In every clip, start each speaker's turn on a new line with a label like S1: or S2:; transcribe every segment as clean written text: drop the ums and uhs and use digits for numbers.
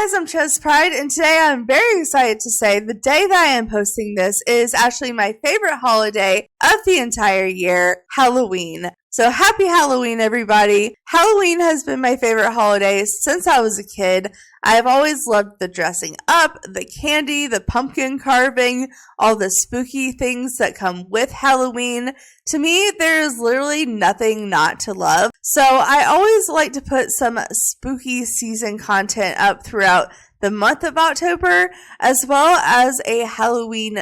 S1: guys, I'm ChezPride, and today I'm very excited to say the day that I am posting this is actually my favorite holiday of the entire year, Halloween. So happy Halloween, everybody. Halloween has been my favorite holiday since I was a kid. I've always loved the dressing up, the candy, the pumpkin carving, all the spooky things that come with Halloween. To me, there is literally nothing not to love. So I always like to put some spooky season content up throughout the month of October, as well as a Halloween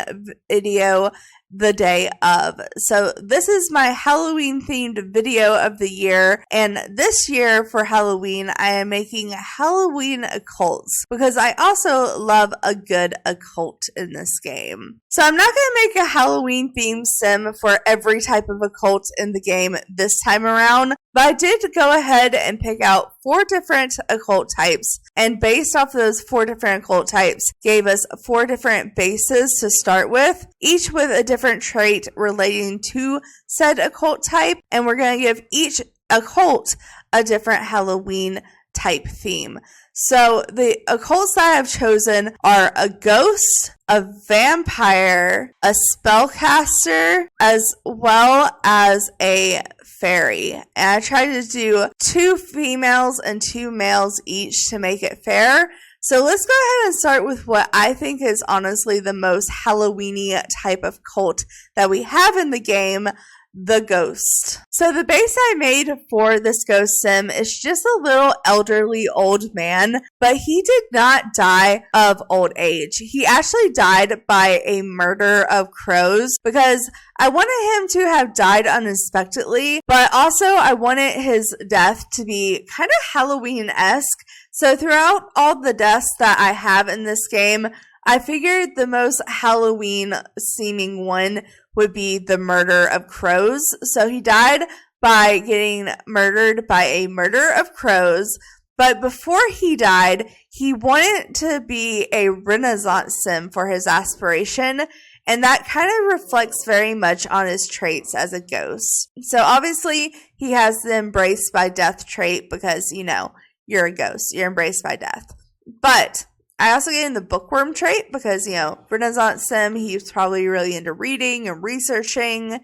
S1: video the day of. So this is my Halloween themed video of the year, and this year for Halloween I am making Halloween Occults because I also love a good occult in this game. So I'm not going to make a Halloween themed sim for every type of occult in the game this time around, but I did go ahead and pick out 4 different occult types, and based off of those 4 different occult types gave us 4 different bases to start with, each with a different trait relating to said occult type, and we're going to give each occult a different Halloween type theme. So the occults that I've chosen are a ghost, a vampire, a spellcaster, as well as a fairy. And I tried to do 2 females and 2 males each to make it fair. So let's go ahead and start with what I think is honestly the most Halloween-y type of cult that we have in the game, the ghost. So the base I made for this ghost sim is just a little elderly old man, but he did not die of old age. He actually died by a murder of crows because I wanted him to have died unexpectedly, but also I wanted his death to be kind of Halloween-esque. So throughout all the deaths that I have in this game, I figured the most Halloween-seeming one would be the murder of crows. So he died by getting murdered by a murder of crows. But before he died, he wanted to be a Renaissance sim for his aspiration. And that kind of reflects very much on his traits as a ghost. So obviously, he has the embraced by death trait because, you know, you're a ghost. You're embraced by death. But I also gave him the bookworm trait because, you know, Renaissance sim, he's probably really into reading and researching.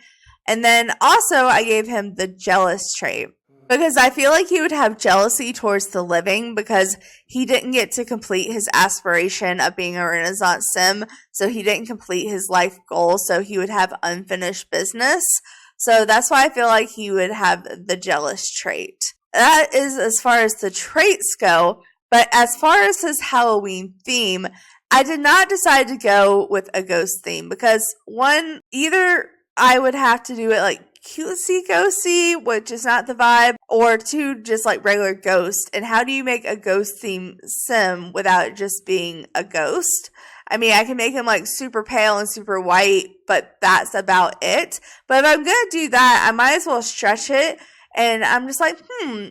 S1: And then also I gave him the jealous trait because I feel like he would have jealousy towards the living because he didn't get to complete his aspiration of being a Renaissance sim. So he didn't complete his life goal. So he would have unfinished business. So that's why I feel like he would have the jealous trait. That is as far as the traits go. But as far as his Halloween theme, I did not decide to go with a ghost theme because one, either I would have to do it like cutesy ghosty, which is not the vibe, or 2, just like regular ghost. And how do you make a ghost theme sim without it just being a ghost? I mean, I can make him like super pale and super white, but that's about it. But if I'm going to do that, I might as well stretch it. And I'm just like,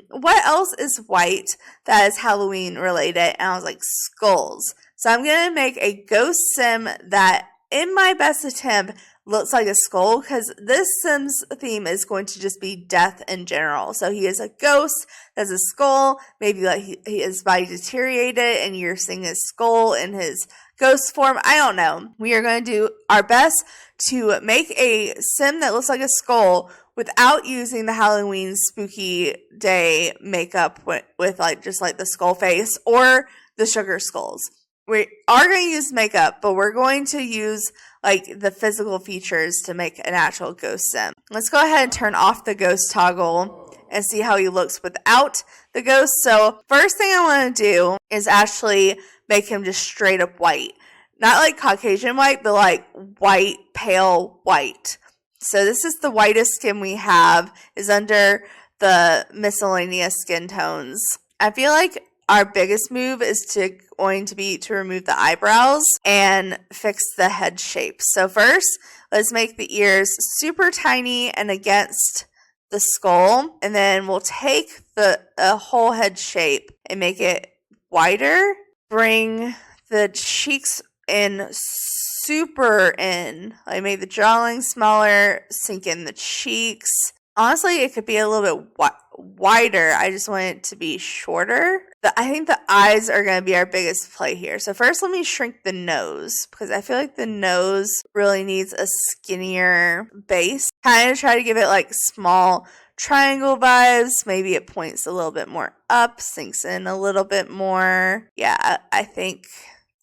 S1: what else is white that is Halloween related? And I was like, skulls. So I'm going to make a ghost sim that, in my best attempt, looks like a skull because this sim's theme is going to just be death in general. So he is a ghost, has a skull, maybe like his body deteriorated and you're seeing his skull in his ghost form. I don't know. We are going to do our best to make a sim that looks like a skull without using the Halloween spooky day makeup with like just like the skull face or the sugar skulls. We are going to use makeup, but we're going to use like the physical features to make an actual ghost sim. Let's go ahead and turn off the ghost toggle and see how he looks without the ghost. So first thing I want to do is actually make him just straight up white. Not like Caucasian white, but like white, pale white. So this is the whitest skin we have, is under the miscellaneous skin tones. I feel like our biggest move is going to be to remove the eyebrows and fix the head shape. So first, let's make the ears super tiny and against the skull. And then we'll take the whole head shape and make it wider. Bring the cheeks in super in. I made the jawline smaller, sink in the cheeks. Honestly, it could be a little bit wider. I just want it to be shorter. I think the eyes are going to be our biggest play here. So first, let me shrink the nose because I feel like the nose really needs a skinnier base. Kind of try to give it like small triangle vibes. Maybe it points a little bit more up, sinks in a little bit more. Yeah, I think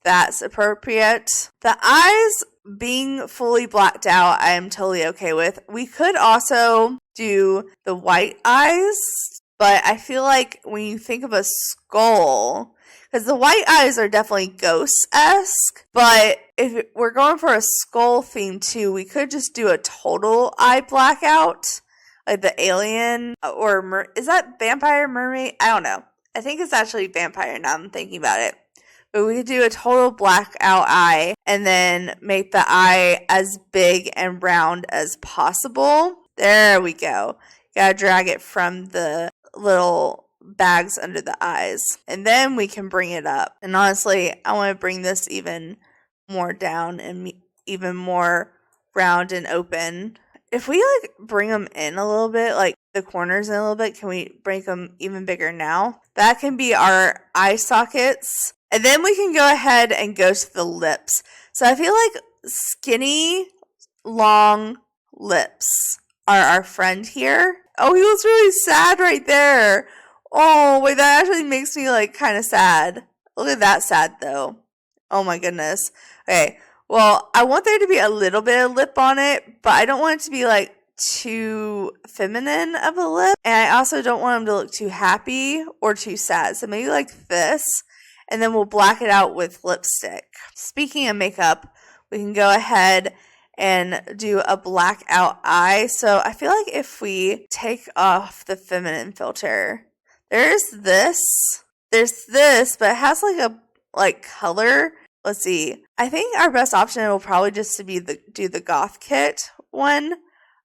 S1: that's appropriate. The eyes being fully blacked out, I am totally okay with. We could also do the white eyes, but I feel like when you think of a skull, because the white eyes are definitely ghost-esque, but if we're going for a skull theme too, we could just do a total eye blackout, like the alien, or is that vampire mermaid? I don't know. I think it's actually vampire now I'm thinking about it. But we could do a total blackout eye and then make the eye as big and round as possible. There we go. Gotta drag it from the little bags under the eyes. And then we can bring it up. And honestly, I want to bring this even more down and even more round and open. If we like bring them in a little bit, like the corners in a little bit, can we break them even bigger now? That can be our eye sockets. And then we can go ahead and go to the lips. So I feel like skinny, long lips are our friend here. Oh, he was really sad right there. Oh, wait, that actually makes me like kind of sad. Look at that sad though. Oh my goodness. Okay, well, I want there to be a little bit of lip on it, but I don't want it to be like too feminine of a lip. And I also don't want him to look too happy or too sad. So maybe like this. And then we'll black it out with lipstick. Speaking of makeup, we can go ahead and do a blackout eye. So I feel like if we take off the feminine filter, there's this, but it has like a color. Let's see. I think our best option will probably just to be do the goth kit one.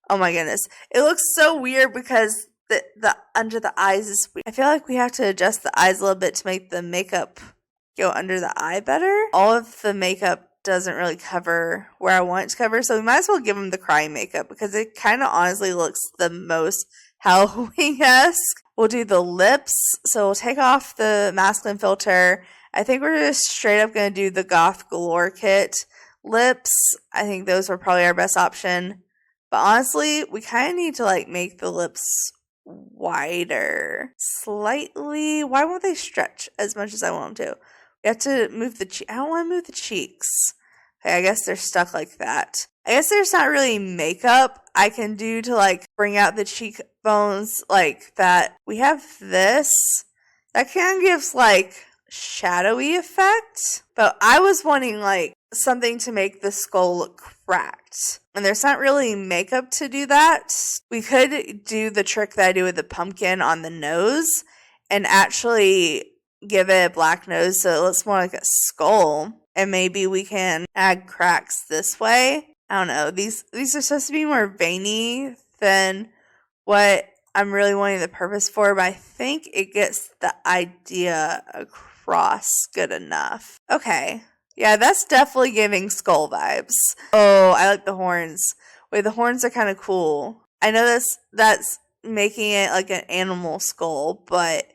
S1: Oh my goodness. It looks so weird because the under the eyes is weird. I feel like we have to adjust the eyes a little bit to make the makeup go under the eye better. All of the makeup doesn't really cover where I want it to cover, so we might as well give him the crying makeup because it kind of honestly looks the most Halloween-esque. We'll do the lips, so we'll take off the masculine filter. I think we're just straight up going to do the Goth Galore kit. Lips, I think those are probably our best option. But honestly, we kind of need to like make the lips wider slightly. Why won't they stretch as much as I want them to? We have to move the cheek. I don't want to move the cheeks. Okay, I guess they're stuck like that. I guess there's not really makeup I can do to like bring out the cheekbones like that. We have this. That kind of gives like shadowy effect. But I was wanting like something to make the skull look cracked. And there's not really makeup to do that. We could do the trick that I do with the pumpkin on the nose and actually give it a black nose so it looks more like a skull. And maybe we can add cracks this way. I don't know. These are supposed to be more veiny than what I'm really wanting the purpose for, but I think it gets the idea across good enough. Okay. Yeah, that's definitely giving skull vibes. Oh, I like the horns. Wait, the horns are kind of cool. I know that's making it like an animal skull, but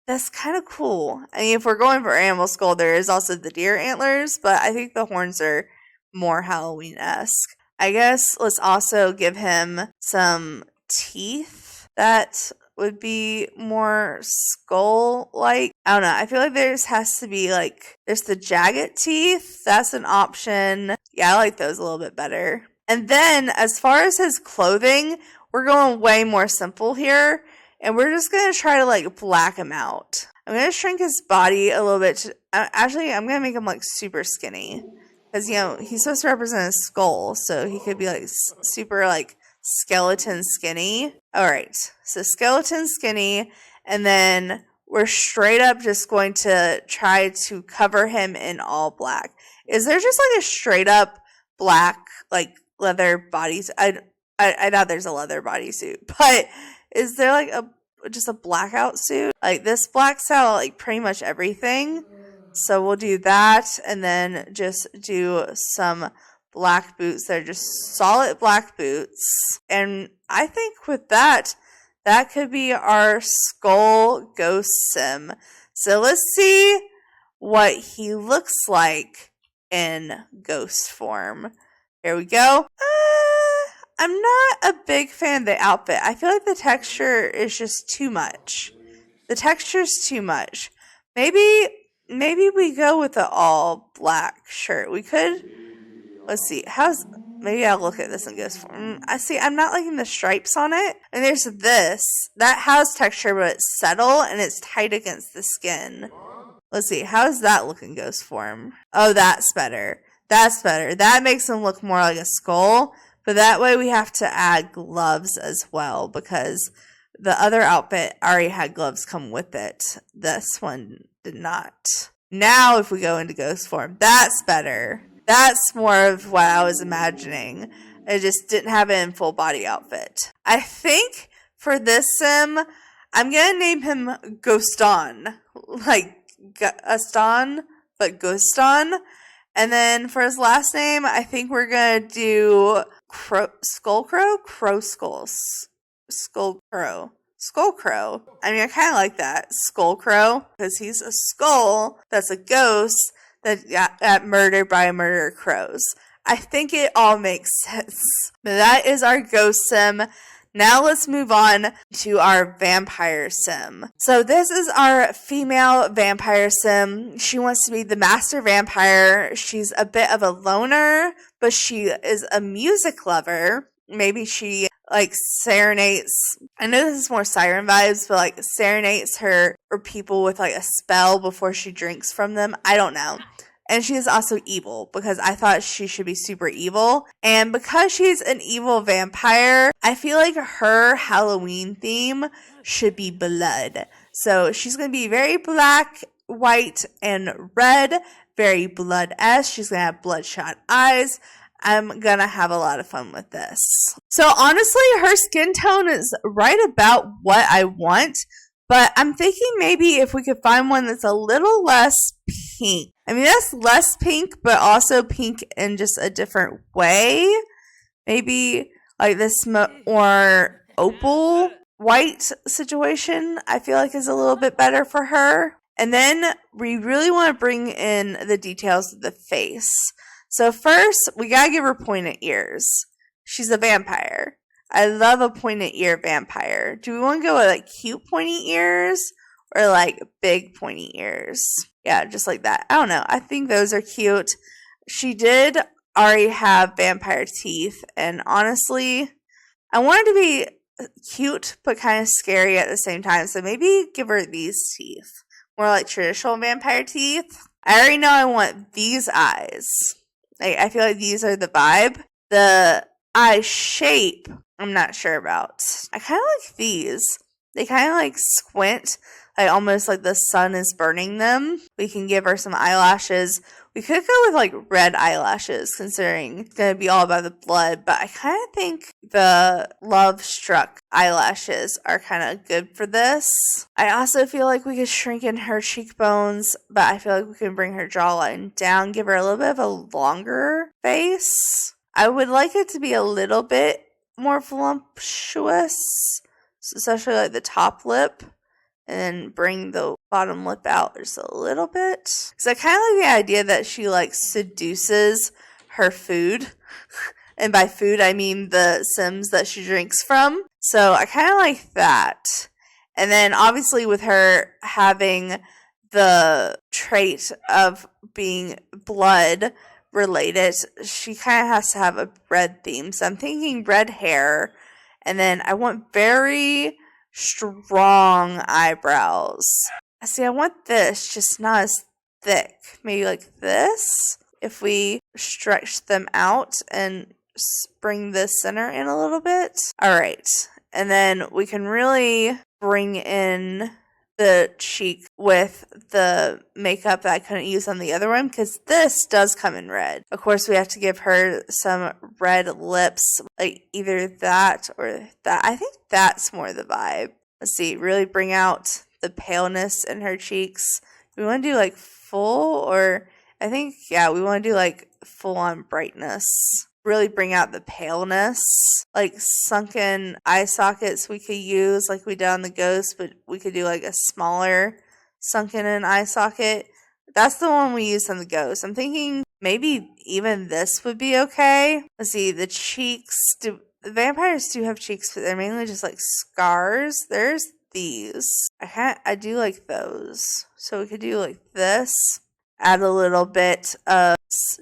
S1: that's kind of cool. I mean, if we're going for animal skull, there is also the deer antlers, but I think the horns are more Halloween-esque. I guess let's also give him some teeth that would be more skull-like. I don't know. I feel like there's has to be like, there's the jagged teeth. That's an option. Yeah, I like those a little bit better. And then as far as his clothing, we're going way more simple here. And we're just going to try to like black him out. I'm going to shrink his body a little bit. Actually, I'm going to make him like super skinny. Because, you know, he's supposed to represent a skull. So he could be like super like skeleton skinny. All right. So skeleton skinny. And then we're straight up just going to try to cover him in all black. Is there just like a straight up black like leather bodysuit? I doubt there's a leather bodysuit. But is there like just a blackout suit? Like this blacks out like pretty much everything. So we'll do that and then just do some black boots. They're just solid black boots. And I think with that, that could be our skull ghost sim. So let's see what he looks like in ghost form. Here we go. I'm not a big fan of the outfit. I feel like the texture is just too much. The texture's too much. Maybe we go with the all black shirt. We could. Let's see. Maybe I'll look at this and go. I see. I'm not liking the stripes on it. And there's this that has texture, but it's subtle and it's tight against the skin. Let's see. How's that look in ghost form? Oh, that's better. That's better. That makes him look more like a skull. But that way we have to add gloves as well because the other outfit already had gloves come with it. This one did not. Now if we go into ghost form, that's better. That's more of what I was imagining. I just didn't have it in full body outfit. I think for this sim, I'm going to name him Ghoston. Like Gaston, but Ghoston. And then for his last name, I think we're going to do Skullcrow? Skullcrow. I mean, I kind of like that. Skullcrow. Because he's a skull that's a ghost that got murdered by murder crows. I think it all makes sense. But that is our ghost sim. Now let's move on to our vampire sim. So this is our female vampire sim. She wants to be the master vampire. She's a bit of a loner, but she is a music lover. Maybe she serenades. I know this is more siren vibes, but serenades her or people with a spell before she drinks from them. I don't know. And she is also evil because I thought she should be super evil. And because she's an evil vampire, I feel like her Halloween theme should be blood. So she's going to be very black, white, and red. Very blood-esque. She's going to have bloodshot eyes. I'm going to have a lot of fun with this. So honestly, her skin tone is right about what I want. But I'm thinking maybe if we could find one that's a little less pink. I mean, that's less pink, but also pink in just a different way. Maybe this more opal white situation, I feel like is a little bit better for her. And then we really want to bring in the details of the face. So first, we gotta give her pointed ears. She's a vampire. I love a pointed ear vampire. Do we want to go with cute pointy ears or big pointy ears? Yeah, just like that. I don't know. I think those are cute. She did already have vampire teeth, and honestly, I want her to be cute but kind of scary at the same time. So maybe give her these teeth, more like traditional vampire teeth. I already know I want these eyes. I feel like these are the vibe. The eye shape, I'm not sure about. I kind of like these. They kind of squint, almost like the sun is burning them. We can give her some eyelashes. We could go with red eyelashes, considering it's going to be all about the blood, but I kind of think the love struck eyelashes are kind of good for this. I also feel like we could shrink in her cheekbones, but I feel like we can bring her jawline down, give her a little bit of a longer face. I would like it to be a little bit more voluptuous, especially the top lip, and then bring the bottom lip out just a little bit. Because I kind of like the idea that she seduces her food. And by food, I mean the Sims that she drinks from. So I kind of like that. And then obviously with her having the trait of being blood related, she kind of has to have a red theme. So I'm thinking red hair. And then I want very strong eyebrows. See, I want this, just not as thick. Maybe like this. If we stretch them out and bring the center in a little bit. Alright. And then we can really bring in the cheek with the makeup that I couldn't use on the other one, because this does come in red. Of course, we have to give her some red lips, like either that or that. I think that's more the vibe. Let's see, really bring out the paleness in her cheeks. We want to do like full, or I think, yeah, we want to do like full on brightness. Really bring out the paleness, like sunken eye sockets we could use like we did on the ghost, but we could do like a smaller sunken in eye socket. That's the one we use on the ghost. I'm thinking maybe even this would be okay. Let's see, the cheeks. The vampires do have cheeks, but they're mainly just like scars. There's these. I do like those. So we could do like this. Add a little bit of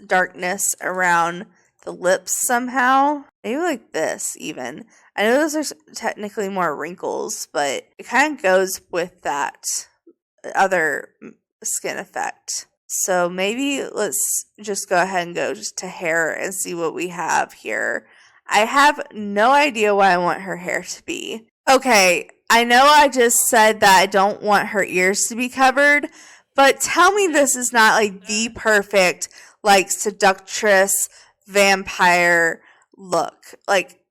S1: darkness around the lips somehow. Maybe like this even. I know those are technically more wrinkles, but it kind of goes with that other skin effect. So maybe let's just go ahead and go just to hair and see what we have here. I have no idea what I want her hair to be. Okay, I know I just said that I don't want her ears to be covered, but tell me this is not like the perfect like seductress vampire look. Like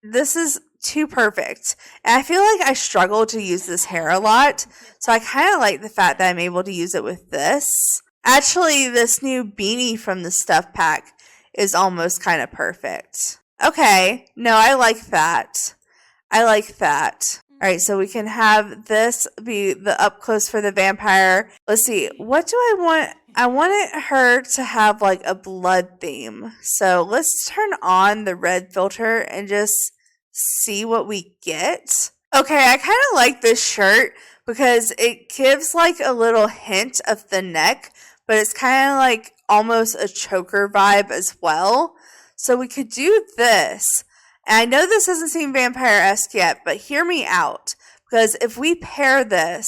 S1: this is too perfect. And I feel like I struggle to use this hair a lot. So I kind of like the fact that I'm able to use it with this. Actually, this new beanie from the stuff pack is almost kind of perfect. Okay. No, I like that. I like that. All right, so we can have this be the up close for the vampire. Let's see. What do I want? I wanted her to have like a blood theme. So let's turn on the red filter and just see what we get. Okay, I kind of like this shirt because it gives like a little hint of the neck, but it's kind of like almost a choker vibe as well. So we could do this. And I know this doesn't seem vampire-esque yet, but hear me out. Because if we pair this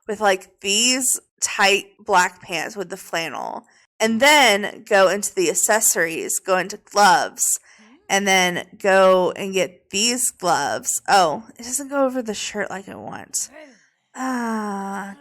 S1: with like these tight black pants with the flannel, and then go into the accessories, go into gloves, and then go and get these gloves. Oh, it doesn't go over the shirt like I want.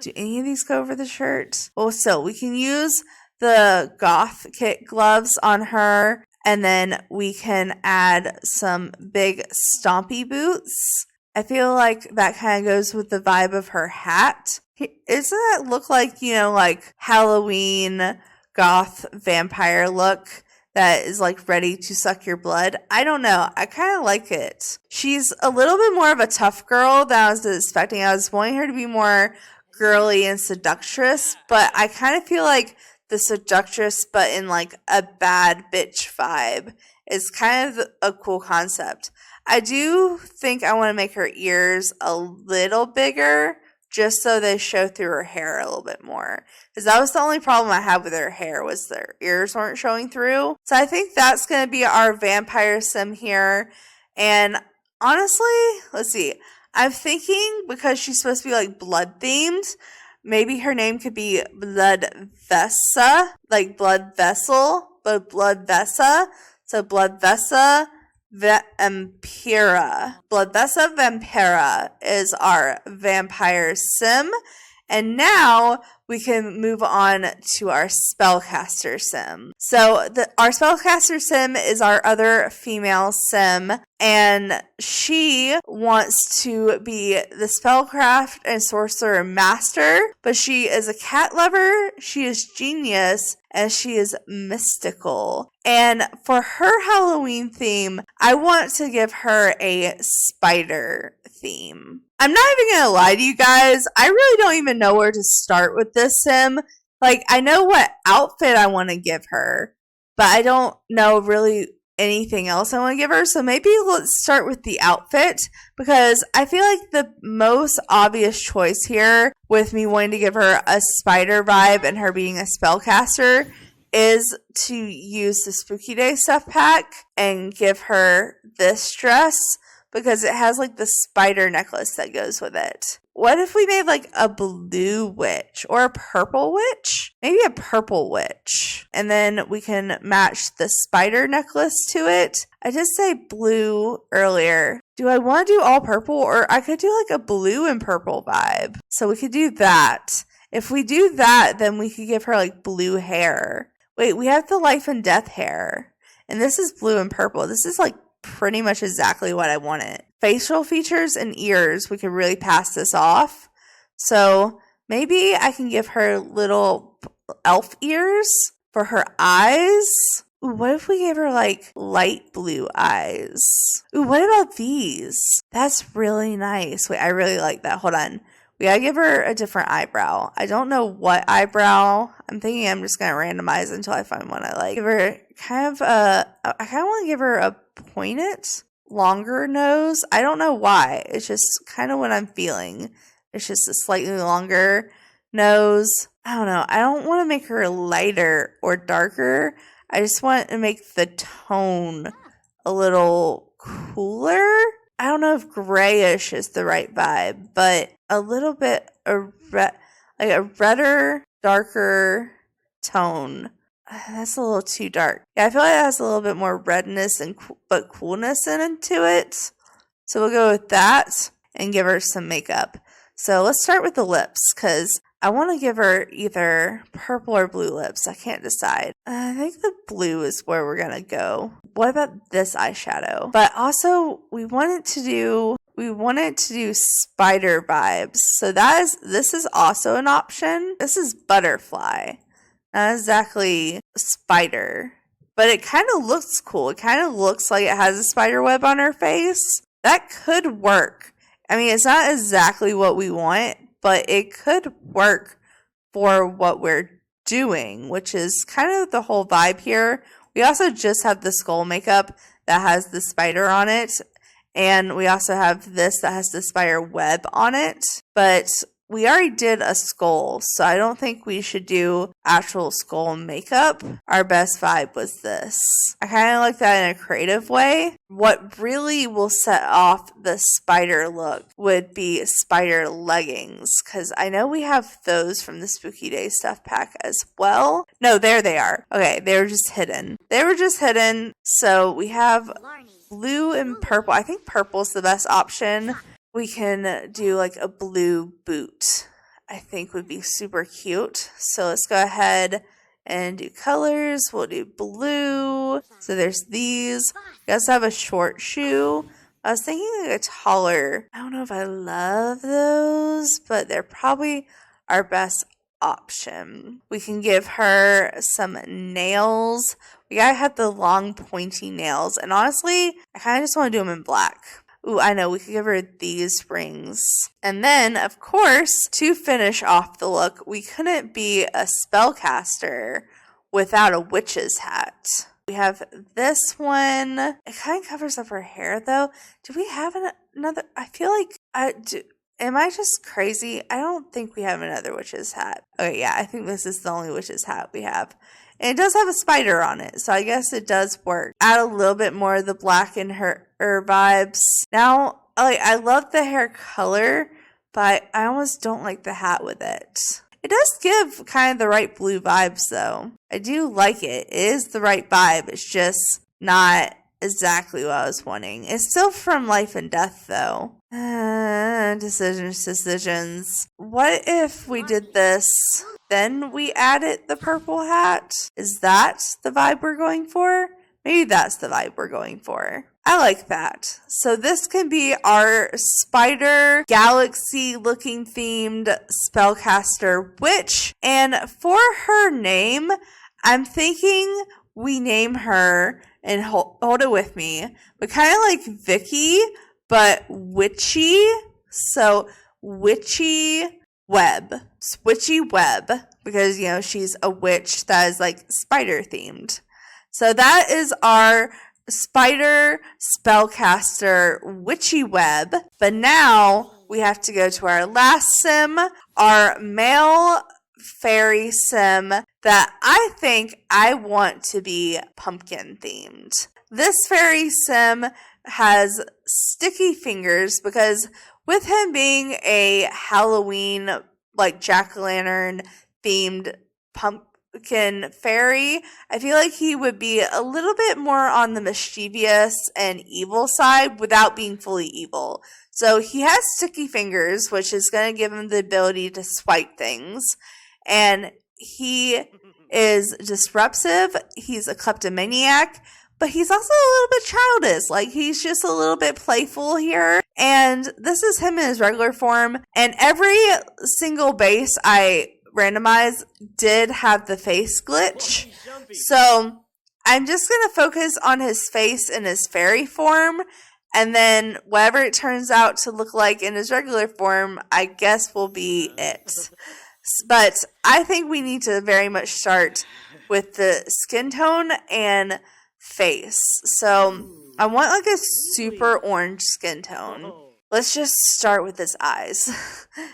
S1: Do any of these go over the shirt? Well, so we can use the goth kit gloves on her. And then we can add some big stompy boots. I feel like that kind of goes with the vibe of her hat. Doesn't that look like, like Halloween goth vampire look that is like ready to suck your blood? I don't know. I kind of like it. She's a little bit more of a tough girl than I was expecting. I was wanting her to be more girly and seductress, but I kind of feel like the seductress but in like a bad bitch vibe is kind of a cool concept. I do think I want to make her ears a little bigger just so they show through her hair a little bit more, because that was the only problem I had with her hair, was their ears weren't showing through. So I think that's going to be our vampire sim here. And honestly, let's see, I'm thinking because she's supposed to be like blood themed, maybe her name could be Blood Vessa, like blood vessel, but Blood Vessa. So Blood Vessa Vampira. Blood Vessa Vampira is our vampire sim. And now we can move on to our spellcaster sim. So our spellcaster sim is our other female sim, and she wants to be the spellcraft and sorcerer master, but she is a cat lover, she is genius, and she is mystical. And for her Halloween theme, I want to give her a spider theme. I'm not even going to lie to you guys. I really don't even know where to start with this sim. Like, I know what outfit I want to give her, but I don't know really anything else I want to give her. So maybe let's start with the outfit, because I feel like the most obvious choice here with me wanting to give her a spider vibe and her being a spellcaster is to use the Spooky Day stuff pack and give her this dress, because it has like the spider necklace that goes with it. What if we made like a blue witch or a purple witch? Maybe a purple witch. And then we can match the spider necklace to it. I did say blue earlier. Do I want to do all purple, or I could do like a blue and purple vibe? So we could do that. If we do that, then we could give her like blue hair. Wait, we have the life and death hair. And this is blue and purple. This is like pretty much exactly what I wanted. Facial features and ears, we could really pass this off. So maybe I can give her little elf ears for her eyes. Ooh, what if we gave her like light blue eyes? Ooh, what about these? That's really nice. Wait, I really like that. Hold on. We gotta give her a different eyebrow. I don't know what eyebrow. I'm thinking I'm just gonna randomize until I find one I like. Give her I kind of want to give her a pointed, longer nose. I don't know why. It's just kind of what I'm feeling. It's just a slightly longer nose. I don't know. I don't want to make her lighter or darker. I just want to make the tone a little cooler. I don't know if grayish is the right vibe, but a little bit like a redder, darker tone. That's a little too dark. Yeah, I feel like it has a little bit more redness but coolness into it. So we'll go with that and give her some makeup. So let's start with the lips, because I want to give her either purple or blue lips. I can't decide. I think the blue is where we're going to go. What about this eyeshadow? But also, we wanted to do spider vibes. So this is also an option. This is butterfly. Not exactly spider. But it kind of looks cool. It kind of looks like it has a spider web on her face. That could work. I mean, it's not exactly what we want, but it could work for what we're doing, which is kind of the whole vibe here. We also just have the skull makeup that has the spider on it, and we also have this that has the spider web on it, but we already did a skull, so I don't think we should do actual skull makeup. Our best vibe was this. I kind of like that in a creative way. What really will set off the spider look would be spider leggings, because I know we have those from the Spooky Day stuff pack as well. No, there they are. Okay, they were just hidden. So we have blue and purple. I think purple's the best option. We can do like a blue boot. I think would be super cute. So let's go ahead and do colors. We'll do blue. So there's these. We also have a short shoe. I was thinking like a taller. I don't know if I love those, but they're probably our best option. We can give her some nails. We gotta have the long pointy nails. And honestly, I kind of just want to do them in black. Ooh, I know, we could give her these rings. And then, of course, to finish off the look, we couldn't be a spellcaster without a witch's hat. We have this one. It kind of covers up her hair, though. Do we have another? I feel like, am I just crazy? I don't think we have another witch's hat. Okay, yeah, I think this is the only witch's hat we have. And it does have a spider on it, so I guess it does work. Add a little bit more of the black in her vibes. Now, I love the hair color, but I almost don't like the hat with it. It does give kind of the right blue vibes, though. I do like it. It is the right vibe. It's just not exactly what I was wanting. It's still from Life and Death, though. Decisions. What if we did this, then we added the purple hat? Is that the vibe we're going for? Maybe that's the vibe we're going for. I like that. So this can be our spider galaxy looking themed spellcaster witch. And for her name, I'm thinking we name her, and hold it with me, but kind of like Vicky, but witchy. So witchy web, because, you know, she's a witch that is like spider themed. So that is our spider spellcaster witchy web. But now we have to go to our last sim, our male fairy sim that I think I want to be pumpkin themed. This fairy sim has sticky fingers because with him being a Halloween, like jack-o'-lantern themed pumpkin fairy, I feel like he would be a little bit more on the mischievous and evil side without being fully evil. So he has sticky fingers, which is going to give him the ability to swipe things. And he is disruptive. He's a kleptomaniac. But he's also a little bit childish. Like, he's just a little bit playful here. And this is him in his regular form. And every single base I randomized did have the face glitch. So I'm just going to focus on his face in his fairy form. And then whatever it turns out to look like in his regular form, I guess will be it. But I think we need to very much start with the skin tone and face. So I want like a super orange skin tone. Let's just start with his eyes.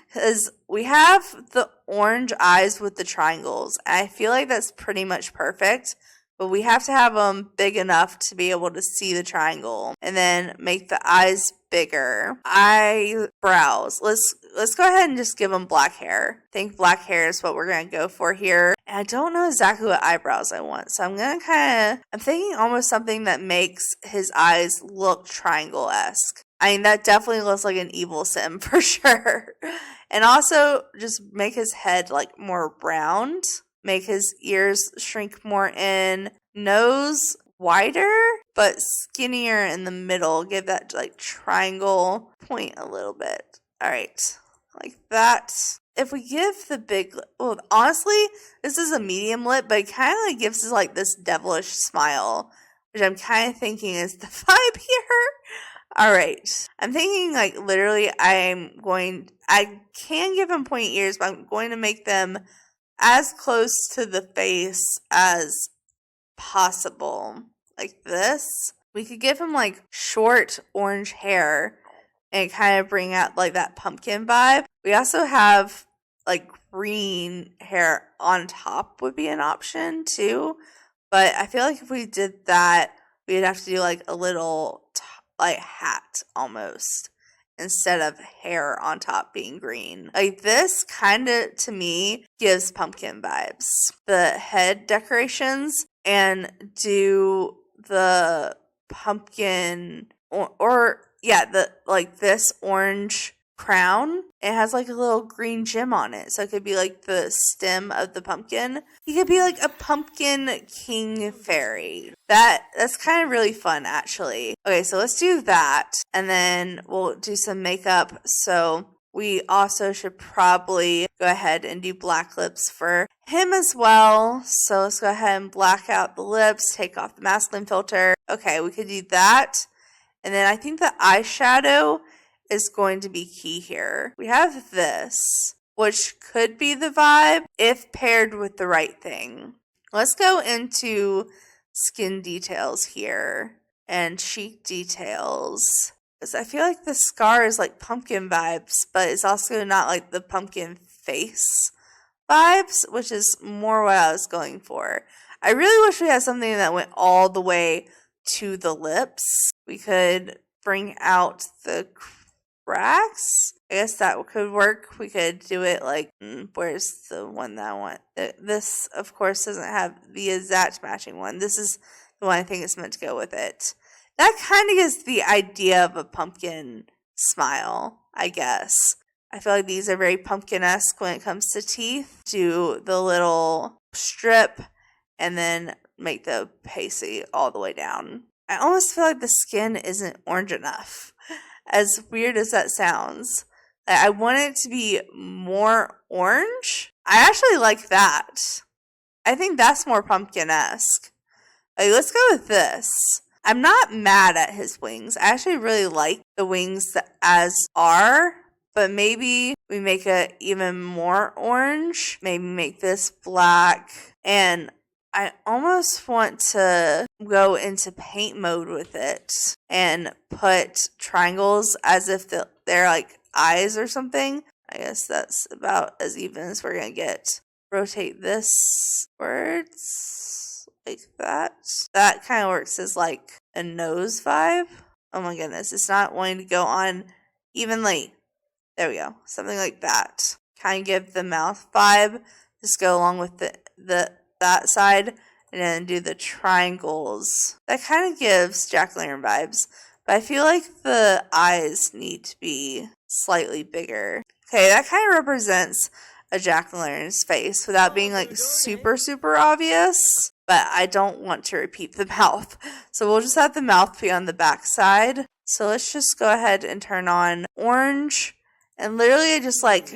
S1: Because we have the orange eyes with the triangles. I feel like that's pretty much perfect. But we have to have them big enough to be able to see the triangle. And then make the eyes bigger. Eyebrows. Let's go ahead and just give him black hair. I think black hair is what we're going to go for here. And I don't know exactly what eyebrows I want. So I'm going to I'm thinking almost something that makes his eyes look triangle-esque. I mean, that definitely looks like an evil sim for sure. And also just make his head like more round. Make his ears shrink more in. Nose wider, but skinnier in the middle. Give that like triangle point a little bit. All right, like that. If we give the big, well, honestly, this is a medium lip, but it kind of like gives us like this devilish smile, which I'm kind of thinking is the vibe here. All right, I'm thinking like literally I can give him pointy ears, but I'm going to make them as close to the face as possible. Like this. We could give him like short orange hair and kind of bring out like that pumpkin vibe. We also have like green hair on top would be an option too. But I feel like if we did that, we'd have to do like a little like hat almost, instead of hair on top being green. Like this kind of, to me, gives pumpkin vibes. The head decorations and do the pumpkin or this orange crown. It has like a little green gem on it. So it could be like the stem of the pumpkin. He could be like a pumpkin king fairy. That's kind of really fun, actually. Okay, so let's do that. And then we'll do some makeup. So we also should probably go ahead and do black lips for him as well. So let's go ahead and black out the lips, take off the masculine filter. Okay, we could do that. And then I think the eyeshadow is going to be key here. We have this, which could be the vibe if paired with the right thing. Let's go into skin details here and cheek details. Because I feel like the scar is like pumpkin vibes, but it's also not like the pumpkin face vibes, which is more what I was going for. I really wish we had something that went all the way to the lips. We could bring out the cracks. I guess that could work. We could do it like, where's the one that I want? This, of course, doesn't have the exact matching one. This is the one I think is meant to go with it. That kind of gives the idea of a pumpkin smile, I guess. I feel like these are very pumpkin-esque when it comes to teeth. Do the little strip and then make the pasty all the way down. I almost feel like the skin isn't orange enough. As weird as that sounds. I want it to be more orange. I actually like that. I think that's more pumpkin-esque. Like, let's go with this. I'm not mad at his wings. I actually really like the wings as are. But maybe we make it even more orange. Maybe make this black. And I almost want to go into paint mode with it and put triangles as if they're like eyes or something. I guess that's about as even as we're going to get. Rotate this words like that. That kind of works as like a nose vibe. Oh my goodness, it's not wanting to go on evenly. There we go. Something like that. Kind of give the mouth vibe. Just go along with that side and then do the triangles. That kind of gives jack-o'-lantern vibes. But I feel like the eyes need to be slightly bigger. Okay, that kind of represents a jack-o'-lantern's face without being like super, super obvious. But I don't want to repeat the mouth. So we'll just have the mouth be on the back side. So let's just go ahead and turn on orange. And literally I just like,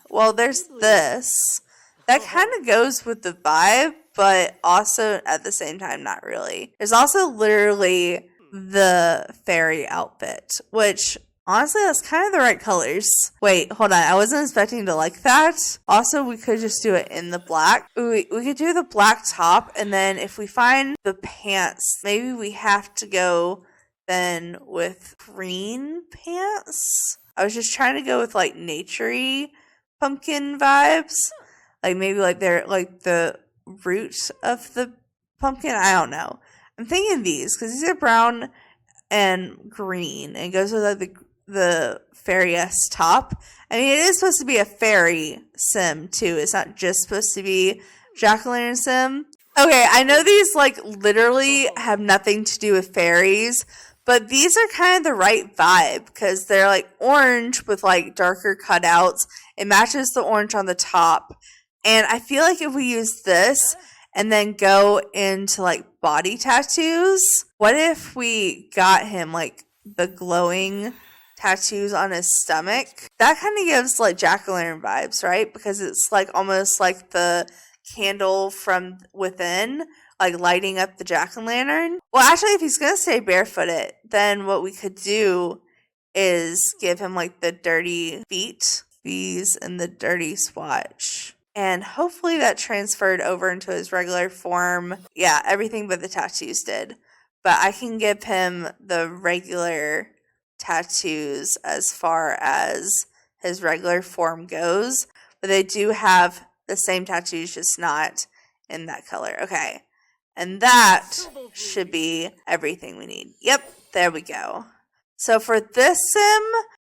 S1: well, there's this. That kind of goes with the vibe, but also at the same time, not really. There's also literally the fairy outfit, which honestly, that's kind of the right colors. Wait, hold on. I wasn't expecting to like that. Also, we could just do it in the black. We could do the black top, and then if we find the pants, maybe we have to go then with green pants. I was just trying to go with like naturey pumpkin vibes. Like maybe like they're like the root of the pumpkin. I don't know. I'm thinking these because these are brown and green, and it goes with like the fairy-esque top. I mean, it is supposed to be a fairy sim too. It's not just supposed to be jack-o'-lantern sim. Okay, I know these like literally have nothing to do with fairies, but these are kind of the right vibe because they're like orange with like darker cutouts. It matches the orange on the top. And I feel like if we use this and then go into like body tattoos, what if we got him like the glowing tattoos on his stomach? That kind of gives like jack-o'-lantern vibes, right? Because it's like almost like the candle from within, like lighting up the jack-o'-lantern. Well, actually, if he's gonna stay barefooted, then what we could do is give him like the dirty feet, these, and the dirty swatch. And hopefully that transferred over into his regular form. Yeah, everything but the tattoos did. But I can give him the regular tattoos as far as his regular form goes. But they do have the same tattoos, just not in that color. Okay. And that should be everything we need. Yep, there we go. So for this sim,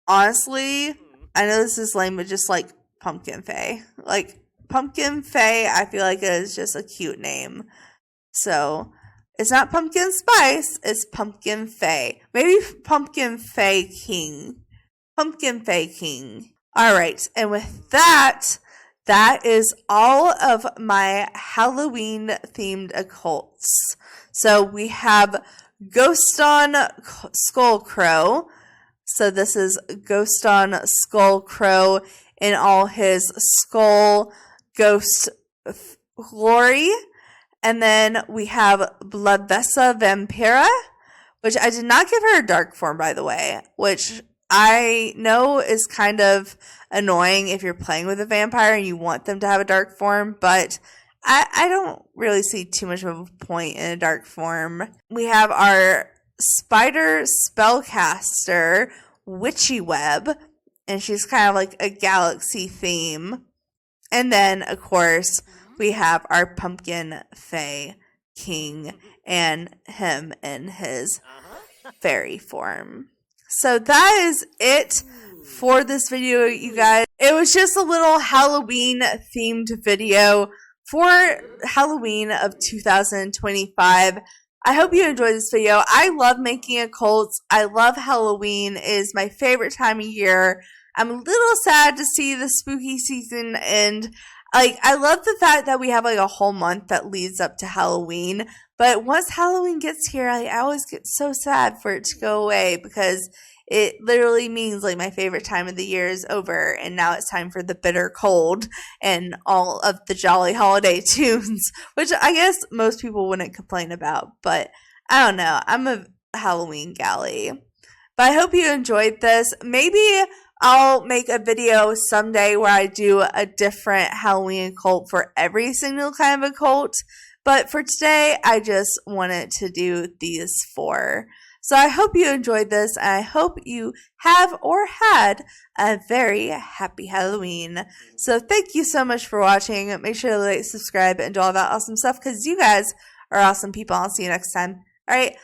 S1: honestly, I know this is lame, but just like Pumpkin Fae. Like, Pumpkin Fae, I feel like it is just a cute name. So, it's not Pumpkin Spice, it's Pumpkin Fae. Maybe Pumpkin Fae King. Pumpkin Fae King. Alright, and with that, that is all of my Halloween-themed occults. So, we have Ghost on Skullcrow. So, this is Ghost on Skullcrow in all his skull ghost glory. And then we have Bloodvessa Vampira, which I did not give her a dark form, by the way, which I know is kind of annoying if you're playing with a vampire and you want them to have a dark form, but I don't really see too much of a point in a dark form. We have our Spider Spellcaster, Witchy Web, and she's kind of like a galaxy theme. And then, of course, we have our Pumpkin Fae King and him in his fairy form. So that is it for this video, you guys. It was just a little Halloween themed video for Halloween of 2025. I hope you enjoyed this video. I love making occults. I love Halloween. It is my favorite time of year. I'm a little sad to see the spooky season end. Like, I love the fact that we have like a whole month that leads up to Halloween. But once Halloween gets here, I always get so sad for it to go away because it literally means like my favorite time of the year is over. And now it's time for the bitter cold and all of the jolly holiday tunes, which I guess most people wouldn't complain about. But I don't know. I'm a Halloween galley. But I hope you enjoyed this. Maybe I'll make a video someday where I do a different Halloween occult for every single kind of occult. But for today, I just wanted to do these 4. So I hope you enjoyed this, and I hope you have or had a very happy Halloween. So thank you so much for watching. Make sure to like, subscribe, and do all that awesome stuff because you guys are awesome people. I'll see you next time. All right,